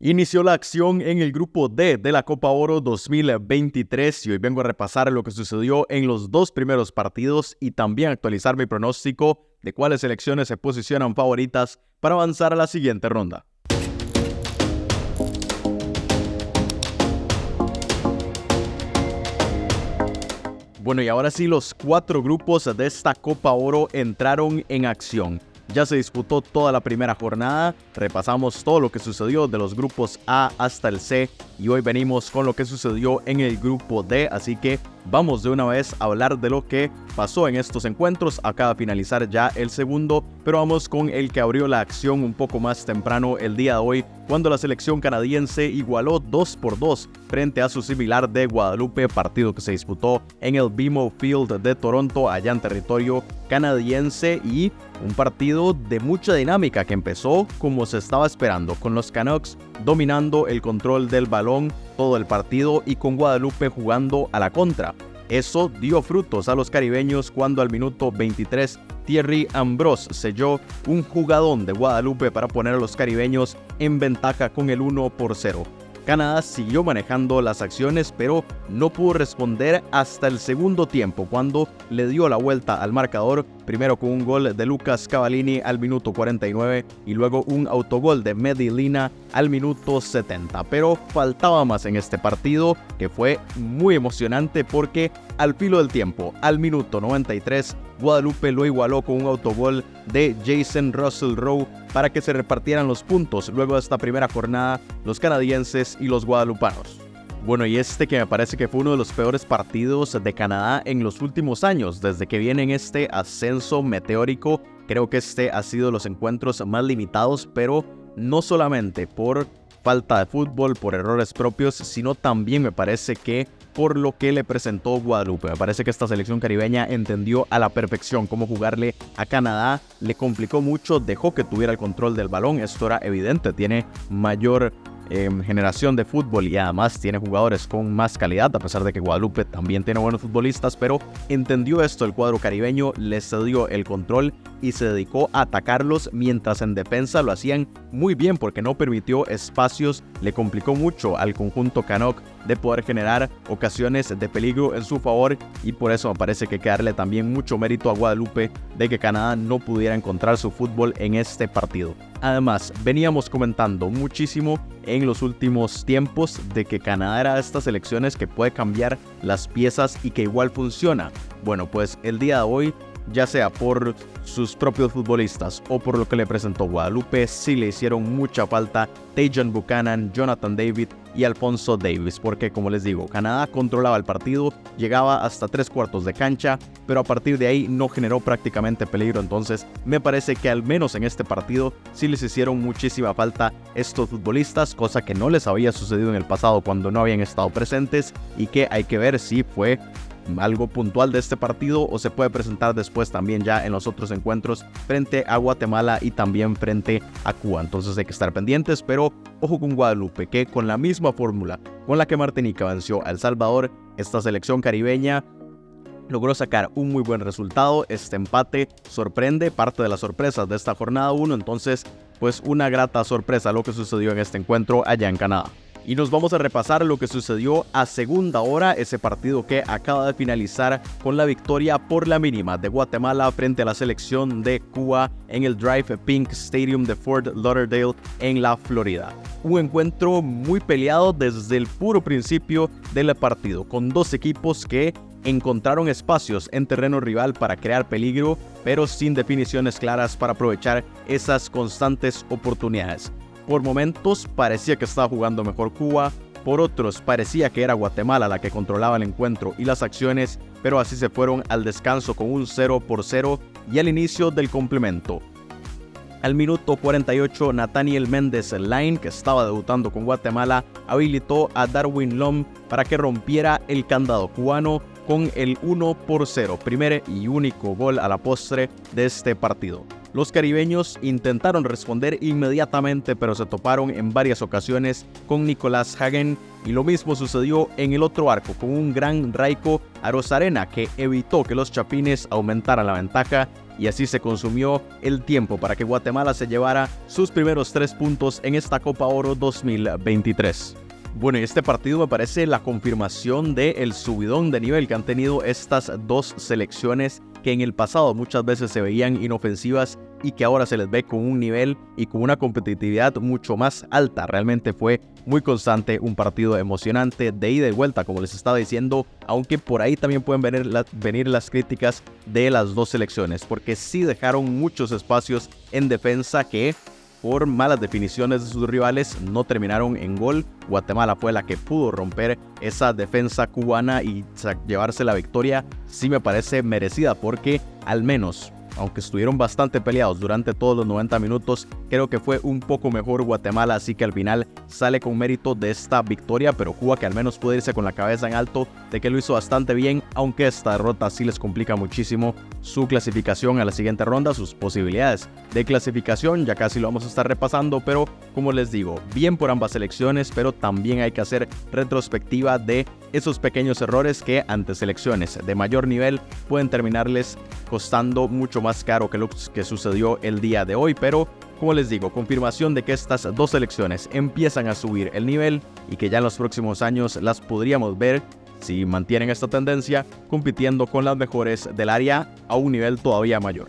Inició la acción en el grupo D de la Copa Oro 2023 y hoy vengo a repasar lo que sucedió en los dos primeros partidos y también actualizar mi pronóstico de cuáles selecciones se posicionan favoritas para avanzar a la siguiente ronda. Bueno, y ahora sí, los cuatro grupos de esta Copa Oro entraron en acción. Ya se disputó toda la primera jornada, repasamos todo lo que sucedió de los grupos A hasta el C y hoy venimos con lo que sucedió en el grupo D, así que vamos de una vez a hablar de lo que pasó en estos encuentros. Acaba de finalizar ya el segundo, pero vamos con el que abrió la acción un poco más temprano el día de hoy, cuando la selección canadiense igualó 2-2 frente a su similar de Guadalupe, partido que se disputó en el BMO Field de Toronto, allá en territorio canadiense, y un partido de mucha dinámica que empezó como se estaba esperando, con los Canucks dominando el control del balón todo el partido y con Guadalupe jugando a la contra. Eso dio frutos a los caribeños cuando al minuto 23 Thierry Ambrose selló un jugadón de Guadalupe para poner a los caribeños en ventaja con el 1-0. Canadá siguió manejando las acciones, pero no pudo responder hasta el segundo tiempo, cuando le dio la vuelta al marcador, primero con un gol de Lucas Cavallini al minuto 49 y luego un autogol de Medellina al minuto 70. Pero faltaba más en este partido, que fue muy emocionante porque al filo del tiempo, al minuto 93, Guadalupe lo igualó con un autogol de Jason Russell Rowe para que se repartieran los puntos luego de esta primera jornada, los canadienses y los guadalupanos. Bueno, y este que me parece que fue uno de los peores partidos de Canadá en los últimos años, desde que viene en este ascenso meteórico. Creo que este ha sido de los encuentros más limitados, pero no solamente por falta de fútbol, por errores propios, sino también me parece que por lo que le presentó Guadalupe. Me parece que esta selección caribeña entendió a la perfección cómo jugarle a Canadá, le complicó mucho, dejó que tuviera el control del balón, esto era evidente, tiene mayor generación de fútbol y además tiene jugadores con más calidad, a pesar de que Guadalupe también tiene buenos futbolistas, pero entendió esto el cuadro caribeño, les cedió el control y se dedicó a atacarlos, mientras en defensa lo hacían muy bien porque no permitió espacios, le complicó mucho al conjunto Canuck de poder generar ocasiones de peligro en su favor, y por eso me parece que hay que darle también mucho mérito a Guadalupe de que Canadá no pudiera encontrar su fútbol en este partido. Además, veníamos comentando muchísimo en los últimos tiempos de que Canadá era de estas selecciones que puede cambiar las piezas y que igual funciona. Bueno, pues el día de hoy, ya sea por sus propios futbolistas o por lo que le presentó Guadalupe, sí le hicieron mucha falta Tajon Buchanan, Jonathan David y Alphonso Davies, porque como les digo, Canadá controlaba el partido, llegaba hasta 3/4 de cancha, pero a partir de ahí no generó prácticamente peligro. Entonces me parece que al menos en este partido sí les hicieron muchísima falta estos futbolistas, cosa que no les había sucedido en el pasado cuando no habían estado presentes, y que hay que ver si fue algo puntual de este partido o se puede presentar después también ya en los otros encuentros frente a Guatemala y también frente a Cuba. Entonces hay que estar pendientes, pero ojo con Guadalupe, que con la misma fórmula con la que Martinica venció a El Salvador, esta selección caribeña logró sacar un muy buen resultado. Este empate sorprende, parte de las sorpresas de esta jornada 1, entonces pues una grata sorpresa lo que sucedió en este encuentro allá en Canadá. Y nos vamos a repasar lo que sucedió a segunda hora, ese partido que acaba de finalizar con la victoria por la mínima de Guatemala frente a la selección de Cuba en el Drive Pink Stadium de Fort Lauderdale en la Florida. Un encuentro muy peleado desde el puro principio del partido, con dos equipos que encontraron espacios en terreno rival para crear peligro, pero sin definiciones claras para aprovechar esas constantes oportunidades. Por momentos parecía que estaba jugando mejor Cuba, por otros parecía que era Guatemala la que controlaba el encuentro y las acciones, pero así se fueron al descanso con un 0-0 y al inicio del complemento. Al minuto 48, Nathaniel Méndez Line, que estaba debutando con Guatemala, habilitó a Darwin Lom para que rompiera el candado cubano con el 1-0, primer y único gol a la postre de este partido. Los caribeños intentaron responder inmediatamente, pero se toparon en varias ocasiones con Nicolás Hagen, y lo mismo sucedió en el otro arco con un gran Raico Arozarena que evitó que los chapines aumentaran la ventaja y así se consumió el tiempo para que Guatemala se llevara sus primeros 3 puntos en esta Copa Oro 2023. Bueno, y este partido me parece la confirmación del subidón de nivel que han tenido estas dos selecciones que en el pasado muchas veces se veían inofensivas y que ahora se les ve con un nivel y con una competitividad mucho más alta. Realmente fue muy constante, un partido emocionante de ida y vuelta, como les estaba diciendo, aunque por ahí también pueden venir las críticas de las dos selecciones, porque sí dejaron muchos espacios en defensa que por malas definiciones de sus rivales no terminaron en gol. Guatemala fue la que pudo romper esa defensa cubana y llevarse la victoria. Sí me parece merecida porque al menos, aunque estuvieron bastante peleados durante todos los 90 minutos, creo que fue un poco mejor Guatemala, así que al final sale con mérito de esta victoria, pero Cuba que al menos puede irse con la cabeza en alto de que lo hizo bastante bien, aunque esta derrota sí les complica muchísimo su clasificación a la siguiente ronda, sus posibilidades de clasificación, ya casi lo vamos a estar repasando, pero como les digo, bien por ambas selecciones, pero también hay que hacer retrospectiva de esos pequeños errores que ante selecciones de mayor nivel pueden terminarles costando mucho más caro que lo que sucedió el día de hoy, pero como les digo, confirmación de que estas dos selecciones empiezan a subir el nivel y que ya en los próximos años las podríamos ver, si mantienen esta tendencia, compitiendo con las mejores del área a un nivel todavía mayor.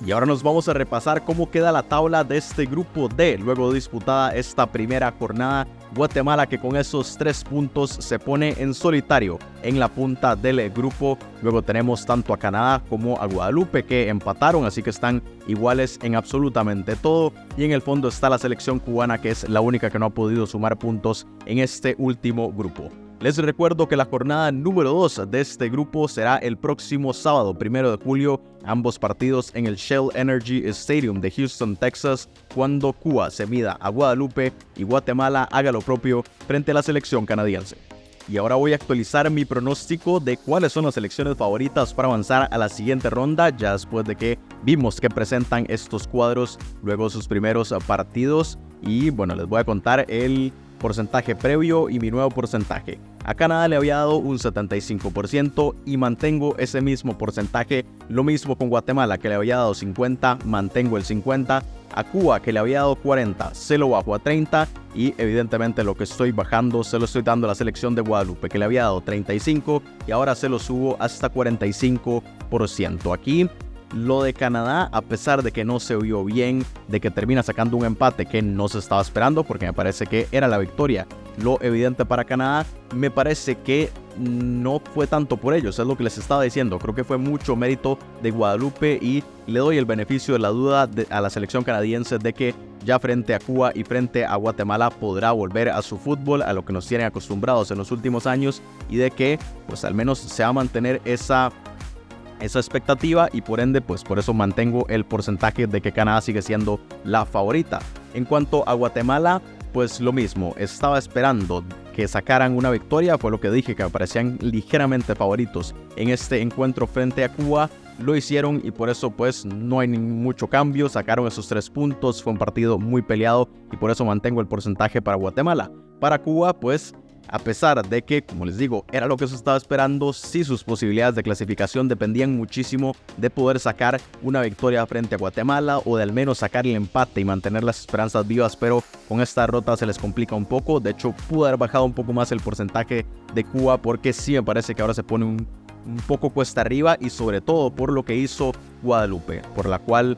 Y ahora nos vamos a repasar cómo queda la tabla de este grupo D, luego de disputada esta primera jornada. Guatemala que con esos 3 puntos se pone en solitario en la punta del grupo. Luego tenemos tanto a Canadá como a Guadalupe que empataron, así que están iguales en absolutamente todo. Y en el fondo está la selección cubana, que es la única que no ha podido sumar puntos en este último grupo. Les recuerdo que la jornada número 2 de este grupo será el próximo sábado, 1 de julio, ambos partidos en el Shell Energy Stadium de Houston, Texas, cuando Cuba se mida a Guadalupe y Guatemala haga lo propio frente a la selección canadiense. Y ahora voy a actualizar mi pronóstico de cuáles son las selecciones favoritas para avanzar a la siguiente ronda, ya después de que vimos que presentan estos cuadros luego sus primeros partidos. Y bueno, les voy a contar el porcentaje previo y mi nuevo porcentaje. A Canadá le había dado un 75% y mantengo ese mismo porcentaje. Lo mismo con Guatemala, que le había dado 50, mantengo el 50. A Cuba, que le había dado 40, se lo bajo a 30. Y evidentemente lo que estoy bajando se lo estoy dando a la selección de Guadalupe, que le había dado 35 y ahora se lo subo hasta 45%. Aquí lo de Canadá, a pesar de que no se vio bien, de que termina sacando un empate que no se estaba esperando, porque me parece que era la victoria lo evidente para Canadá, me parece que no fue tanto por ellos, es lo que les estaba diciendo. Creo que fue mucho mérito de Guadalupe y le doy el beneficio de la duda a la selección canadiense de que ya frente a Cuba y frente a Guatemala podrá volver a su fútbol, a lo que nos tienen acostumbrados en los últimos años, y de que pues al menos se va a mantener esa expectativa, y por ende pues por eso mantengo el porcentaje de que Canadá sigue siendo la favorita. En cuanto a Guatemala, pues lo mismo, estaba esperando que sacaran una victoria, fue lo que dije, que me parecían ligeramente favoritos en este encuentro frente a Cuba. Lo hicieron y por eso pues no hay mucho cambio, sacaron esos 3 puntos, fue un partido muy peleado y por eso mantengo el porcentaje para Guatemala. Para Cuba pues, a pesar de que, como les digo, era lo que se estaba esperando, sí sus posibilidades de clasificación dependían muchísimo de poder sacar una victoria frente a Guatemala o de al menos sacar el empate y mantener las esperanzas vivas, pero con esta derrota se les complica un poco. De hecho, pudo haber bajado un poco más el porcentaje de Cuba porque sí me parece que ahora se pone un poco cuesta arriba, y sobre todo por lo que hizo Guadalupe, por la cual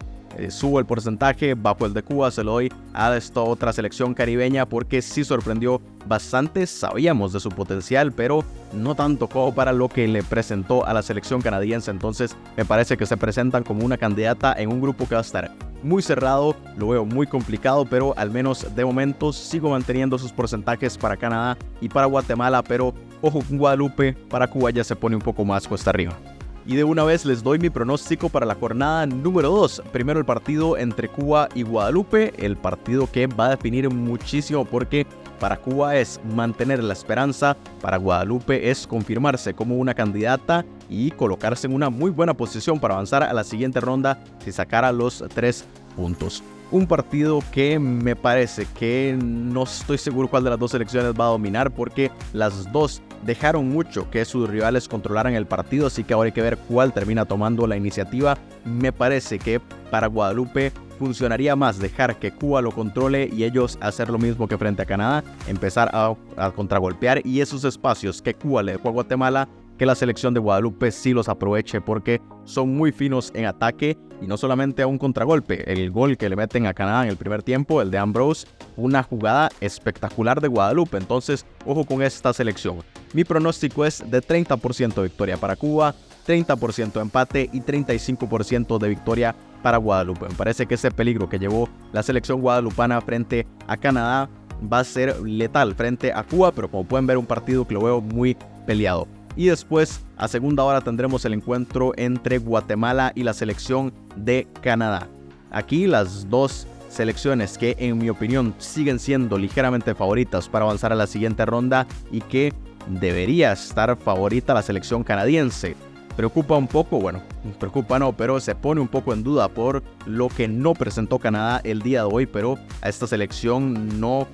subo el porcentaje, bajo el de Cuba, se lo doy a esta otra selección caribeña porque sí sorprendió bastante. Sabíamos de su potencial, pero no tanto como para lo que le presentó a la selección canadiense. Entonces me parece que se presentan como una candidata en un grupo que va a estar muy cerrado, lo veo muy complicado, pero al menos de momento sigo manteniendo sus porcentajes para Canadá y para Guatemala, pero ojo con Guadalupe, para Cuba ya se pone un poco más cuesta arriba. Y de una vez les doy mi pronóstico para la jornada número 2. Primero el partido entre Cuba y Guadalupe, el partido que va a definir muchísimo porque para Cuba es mantener la esperanza, para Guadalupe es confirmarse como una candidata y colocarse en una muy buena posición para avanzar a la siguiente ronda si sacara los 3 puntos. un partido que me parece que no estoy seguro cuál de las dos selecciones va a dominar, porque las dos dejaron mucho que sus rivales controlaran el partido, así que ahora hay que ver cuál termina tomando la iniciativa. Me parece que para Guadalupe funcionaría más dejar que Cuba lo controle y ellos hacer lo mismo que frente a Canadá, empezar a contragolpear, y esos espacios que Cuba le dejó a Guatemala, que la selección de Guadalupe sí los aproveche, porque son muy finos en ataque y no solamente a un contragolpe. El gol que le meten a Canadá en el primer tiempo, el de Ambrose, una jugada espectacular de Guadalupe. Entonces, ojo con esta selección. Mi pronóstico es de 30% victoria para Cuba, 30% empate y 35% de victoria para Guadalupe. Me parece que ese peligro que llevó la selección guadalupana frente a Canadá va a ser letal frente a Cuba, pero como pueden ver, un partido que lo veo muy peleado. Y después, a segunda hora, tendremos el encuentro entre Guatemala y la selección de Canadá. Aquí las dos selecciones que, en mi opinión, siguen siendo ligeramente favoritas para avanzar a la siguiente ronda, y que debería estar favorita la selección canadiense. Preocupa un poco, bueno, preocupa no, pero se pone un poco en duda por lo que no presentó Canadá el día de hoy, pero a esta selección no.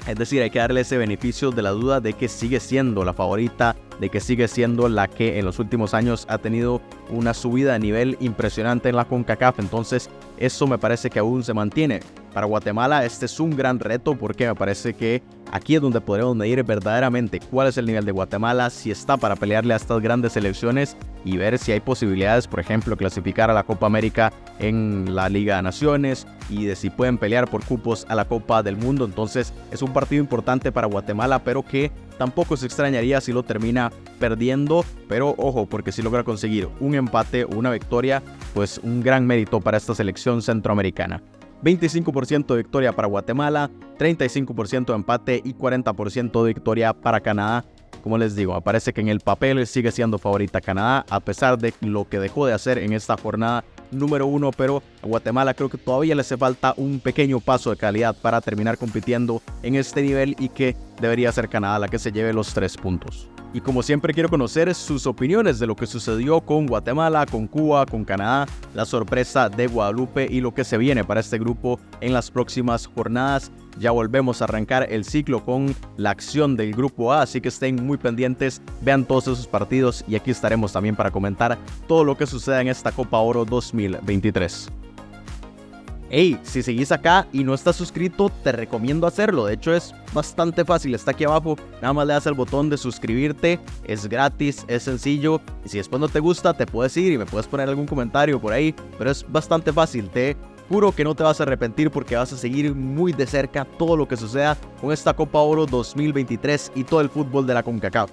Es decir, hay que darle ese beneficio de la duda de que sigue siendo la favorita, de que sigue siendo la que en los últimos años ha tenido una subida de nivel impresionante en la CONCACAF. Entonces, eso me parece que aún se mantiene. Para Guatemala este es un gran reto, porque me parece que aquí es donde podremos medir verdaderamente cuál es el nivel de Guatemala, si está para pelearle a estas grandes selecciones y ver si hay posibilidades, por ejemplo, clasificar a la Copa América en la Liga de Naciones, y de si pueden pelear por cupos a la Copa del Mundo. Entonces es un partido importante para Guatemala, pero que tampoco se extrañaría si lo termina perdiendo. Pero ojo, porque si logra conseguir un empate o una victoria, pues un gran mérito para esta selección centroamericana. 25% de victoria para Guatemala, 35% de empate y 40% de victoria para Canadá. Como les digo, me parece que en el papel sigue siendo favorita Canadá, a pesar de lo que dejó de hacer en esta jornada número 1, pero a Guatemala creo que todavía le hace falta un pequeño paso de calidad para terminar compitiendo en este nivel, y que debería ser Canadá la que se lleve los 3 puntos. Y como siempre, quiero conocer sus opiniones de lo que sucedió con Guatemala, con Cuba, con Canadá, la sorpresa de Guadalupe y lo que se viene para este grupo en las próximas jornadas. Ya volvemos a arrancar el ciclo con la acción del grupo A, así que estén muy pendientes, vean todos esos partidos, y aquí estaremos también para comentar todo lo que suceda en esta Copa Oro 2023. Hey, si seguís acá y no estás suscrito, te recomiendo hacerlo. De hecho, es bastante fácil, está aquí abajo. Nada más le das el botón de suscribirte, es gratis, es sencillo. Y si después no te gusta, te puedes ir y me puedes poner algún comentario por ahí. Pero es bastante fácil, te juro que no te vas a arrepentir, porque vas a seguir muy de cerca todo lo que suceda con esta Copa Oro 2023 y todo el fútbol de la CONCACAF.